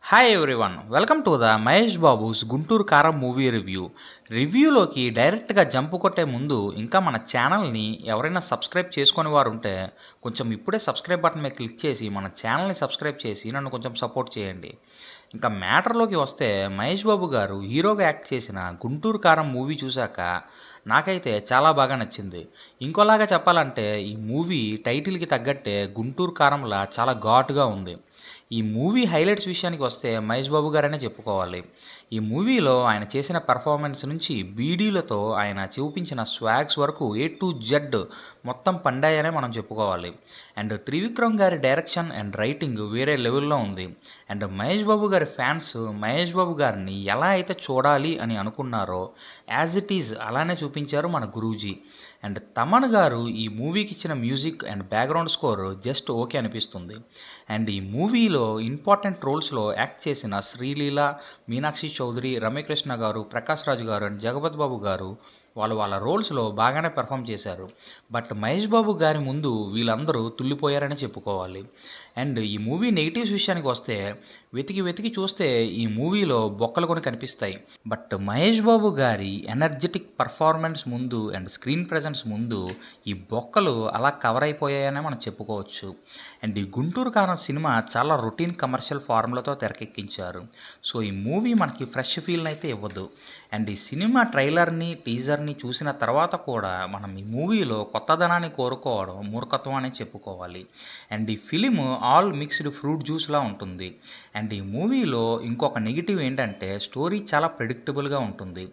Hi everyone, welcome to the Mahesh Babu's Guntur కారం movie రివ్యూలోకి డైరెక్ట్గా jump కొట్టే ముందు ఇంకా మన ఛానల్ని ఎవరైనా సబ్స్క్రైబ్ చేసుకునే వారు ఉంటే కొంచెం ఇప్పుడే సబ్స్క్రైబ్ బటన్ మీద క్లిక్ చేసి మన ఛానల్ని సబ్స్క్రైబ్ చేసి నన్ను కొంచెం సపోర్ట్ చేయండి. ఇంకా మ్యాటర్లోకి వస్తే, మహేష్ బాబు గారు హీరోగా యాక్ట్ చేసిన గుంటూరు కారం మూవీ చూశాక నాకైతే చాలా బాగా నచ్చింది. ఇంకోలాగా చెప్పాలంటే ఈ మూవీ టైటిల్కి తగ్గట్టే గుంటూరు కారంలా చాలా ఘాటుగా ఉంది. ఈ మూవీ హైలైట్స్ విషయానికి వస్తే మహేష్ బాబు గారనే చెప్పుకోవాలి. ఈ మూవీలో ఆయన చేసిన పెర్ఫార్మెన్స్ నుంచి బీడీలతో ఆయన చూపించిన స్వాగ్స్ వరకు ఏ టు జెడ్ మొత్తం పండాయనే మనం చెప్పుకోవాలి. అండ్ త్రివిక్రమ్ గారి డైరెక్షన్ అండ్ రైటింగ్ వేరే లెవెల్లో ఉంది. అండ్ మహేష్ బాబు గారి ఫ్యాన్స్ మహేష్ బాబు గారిని ఎలా అయితే చూడాలి అని అనుకున్నారో యాజ్ ఇట్ ఈజ్ అలానే చూపించారు మన గురూజీ. అండ్ తమన్ గారు ఈ మూవీకి ఇచ్చిన music and background score just okay అనిపిస్తుంది. అండ్ ఈ మూవీలో ఇంపార్టెంట్ రోల్స్లో యాక్ట్ చేసిన శ్రీలీల, మీనాక్షి చౌదరి, రమ్యకృష్ణ గారు, ప్రకాష్ రాజు గారు అండ్ జగపతి బాబు గారు వాళ్ళ రోల్స్లో బాగానే పెర్ఫామ్ చేశారు. బట్ మహేష్ బాబు గారి ముందు వీళ్ళందరూ తుల్లిపోయారని చెప్పుకోవాలి. అండ్ ఈ మూవీ నెగిటివ్స్ విషయానికి వస్తే, వెతికి వెతికి చూస్తే ఈ మూవీలో బొక్కలు కొన్ని కనిపిస్తాయి. బట్ మహేష్ బాబు గారి ఎనర్జెటిక్ పర్ఫార్మెన్స్ ముందు అండ్ స్క్రీన్ ప్రెజెన్స్ ముందు ఈ బొక్కలు అలా కవర్ అయిపోయాయనే మనం చెప్పుకోవచ్చు. అండ్ ఈ గుంటూరు కారం సినిమా చాలా రొటీన్ కమర్షియల్ ఫార్ములతో తెరకెక్కించారు. సో ఈ మూవీ మనకి ఫ్రెష్ ఫీల్ని అయితే ఇవ్వదు. అండ్ ఈ సినిమా ట్రైలర్ని, టీజర్ని చూసిన తర్వాత కూడా మనం ఈ మూవీలో కొత్తదనాన్ని కోరుకోవడం మూర్ఖత్వం అని చెప్పుకోవాలి. అండ్ ఈ ఫిలిం ఆల్ మిక్స్డ్ ఫ్రూట్ జ్యూస్లా ఉంటుంది. అండ్ ఈ మూవీలో ఇంకొక నెగిటివ్ ఏంటంటే, స్టోరీ చాలా ప్రెడిక్టబుల్గా ఉంటుంది.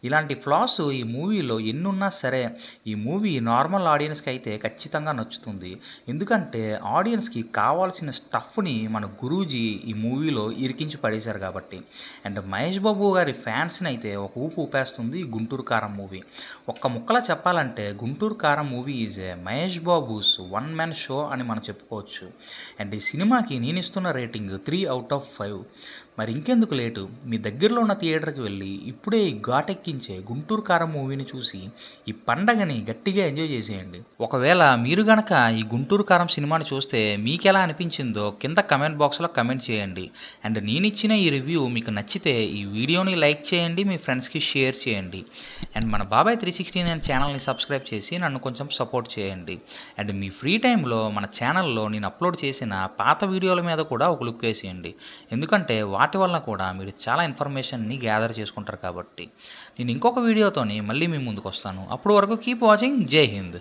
ఇలాంటి ఫ్లాస్ ఈ మూవీలో ఎన్నున్నా సరే ఈ మూవీ నార్మల్ ఆడియన్స్కి అయితే ఖచ్చితంగా నచ్చుతుంది. ఎందుకంటే ఆడియన్స్కి కావాల్సిన స్టఫ్ని మన గురూజీ ఈ మూవీలో ఇరికించి పడేశారు కాబట్టి. అండ్ మహేష్ బాబు గారి ఫ్యాన్స్ని అయితే ఒక ఊపు ఊపేస్తుంది గుంటూరు కారం మూవీ. ఒక్క ముక్కలా చెప్పాలంటే గుంటూరు కారం movie is a Mahesh Babu's one man show అని మనం చెప్పుకోవచ్చు. అండ్ ఈ సినిమాకి నేను ఇస్తున్న రేటింగ్ 3/5. మరి ఇంకెందుకు లేటు, మీ దగ్గరలో ఉన్న థియేటర్కి వెళ్ళి ఇప్పుడే ఈ ఘాటెక్కించే గుంటూరు కారం మూవీని చూసి ఈ పండగని గట్టిగా ఎంజాయ్ చేసేయండి. ఒకవేళ మీరు గనక ఈ గుంటూరు కారం సినిమాని చూస్తే మీకు ఎలా అనిపించిందో కింద కమెంట్ బాక్స్లో కమెంట్ చేయండి. అండ్ నేను ఇచ్చిన ఈ రివ్యూ మీకు నచ్చితే ఈ వీడియోని లైక్ చేయండి, మీ ఫ్రెండ్స్కి షేర్ చేయండి. అండ్ మన బాబాయ్ 369 ఛానల్ని సబ్స్క్రైబ్ చేసి నన్ను కొంచెం సపోర్ట్ చేయండి. అండ్ మీ ఫ్రీ టైంలో మన ఛానల్లో నేను అప్లోడ్ చేసిన పాత వీడియోల మీద కూడా ఒక లుక్ వేసేయండి. ఎందుకంటే వాటి వల్ల కూడా మీరు చాలా ఇన్ఫర్మేషన్ని గ్యాదర్ చేసుకుంటారు కాబట్టి. నేను ఇంకొక వీడియోతోని మళ్ళీ మీ ముందుకు వస్తాను. అప్పటి వరకు కీప్ వాచింగ్. జై హింద్.